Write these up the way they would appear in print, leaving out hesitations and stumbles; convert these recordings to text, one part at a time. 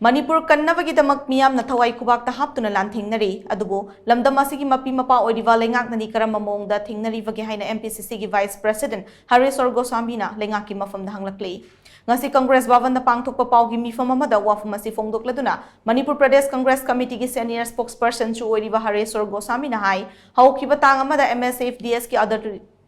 Manipur kannavagidamak miyamna thawai kubakta haptuna lan thingnari adubu lamdam asigi mapi mapa oidiva lengaknani karamba mongda thingnaribage haina MPCC gi Vice President Hareshwar Goshwami na lengaki mafamda hanglakli ngasi Congress Bhavan da pangthokpa paugi mifam amada wafam asi fongdokladuna Manipur Pradesh Congress Committee gi senior spokesperson chu oidiva Hareshwar Goshwami na hai haukiba tang amada MSFDS ki other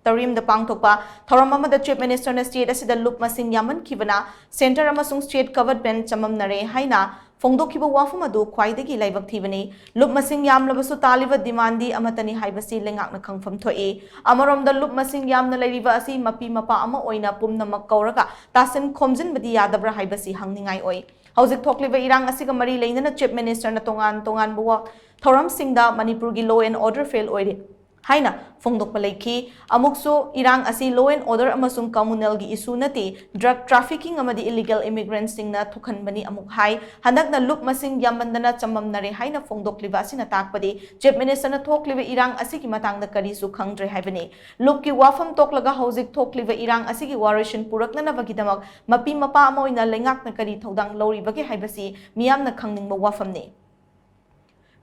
Tarim the Pangtopa, Thoramama the Chief Minister na State as the Loop Masing Yaman Kivana, Center Amasung State Covered Ben Chamam Nare Haina, Fongdo Kiba Wafamadu, Kwaidagi Livak Tivani, Loop Masing Yam Labasu Taliva Dimandi, Amatani Hibasi Lengak Nakang from Toe, Amarom the Loop Masing Yam the Lerivasi, Mapi Mapa Ama Oina Pumna Makauraka, Tasin Komzin Badia Dabra Hibasi Hangning Oi. How's it talk live Irang Asigamari Lane and Chief Minister Natongan Tongan Bua, Thoram Singda, Manipur gi law and order fail oide. Haina fongdok palaki amukso irang asi law and order amasung communal gi issue nati drug trafficking amadi illegal immigrants singna thukhan bani amuk hai hanak na loop masing yamandana chamam nare haina fongdok livasi na takpadi chief minister na thok live irang asi ki matang na kari su khangdre haibani loop ki wafam tok laga hojik thok live irang asi ki warishin purakna na bagidamak mapi mapa amoina lengak na kari thodang lori bagi haibasi miyam na khangning ba wafam ne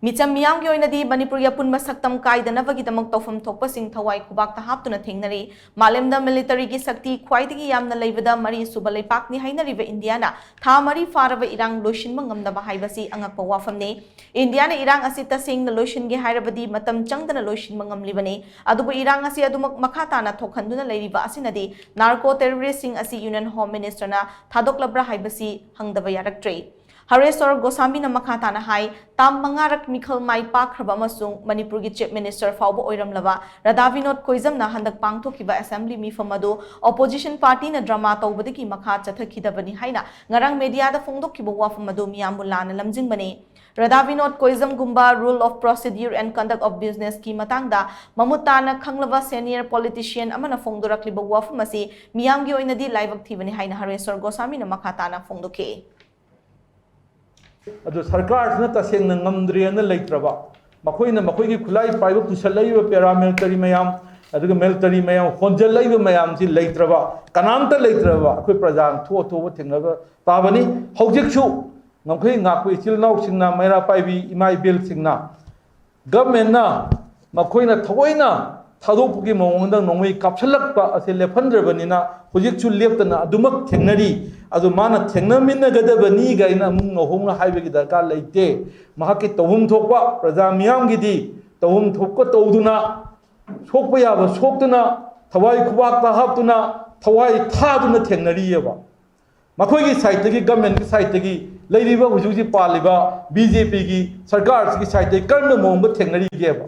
Micham Miam Yoinadi, Manipur Yapun Masaktam Kai, the Navagitamak Tofam Topasing Tawai Kubak the Haptuna Thingnari, Malemda military Gisakti, Quaitigi Yam the Levada, Marie Subale Pakni Haina River Indiana, Tamari Farava Irang Lushin Mangam the Bahibasi, Angapawafamne, Indiana Irang Asita Sing the Lushin Gehirabadi, Matam Chang the Lushin Mangam Livane, Adubu Irang Asia Dumak Makatana Tokanduna Lady Vasinadi, Narco terroristing Asi Union Home Minister na Tadok Labra Hibasi, Hang the Vayarak Trade. Hareshwar Goshwami na makata na hai tam mangarak mikhal mai pakraba amasung Manipur gi Chief Minister fauba oiramlaba Radavinot Koizam na handak pangthokiba assembly mifam adu opposition party na drama tawbadiki makha chathakidabani haina ngarang media da fongdokkiba wafam adu miyambu lana lamjingbani Radavinot Koizam gumba rule of procedure and conduct of business ki matangda mamutana khanglaba senior politician amana fongdorakliba wafam asi miyamgi oinadi livak thibani haina Hareshwar Goshwami na makata na fongdoke Adu sarkar na taseng na ngamdriya na leitraba makoy ki khulai paiba pusalai ba paramilitary mayam adu military mayam honjalai ba mayam si leitraba kanamta leitraba akoi prajan tho thengaba tabani hojik chu ngamkhoi ngakoi chilnau singna maira paibi imai bill singna government na makoy na thoina thadokpugi mawongda nongmei kapsalakpa ase lephandrabanina hojik chu leptana adumak thengnari adu mana thengnamina gadabani gaina mung nohongna haibegi darkar leite mahaki tawum thokpa praja miyam gidi tawum thokko tawduna sokpa yaba soktuna thawai khubakta haptuna thawai thaduna thengnari yaba makhoi gi side gi government gi side gi leiriba hujuji paliba BJP gi sarkar gi side karna mongba thengnari geba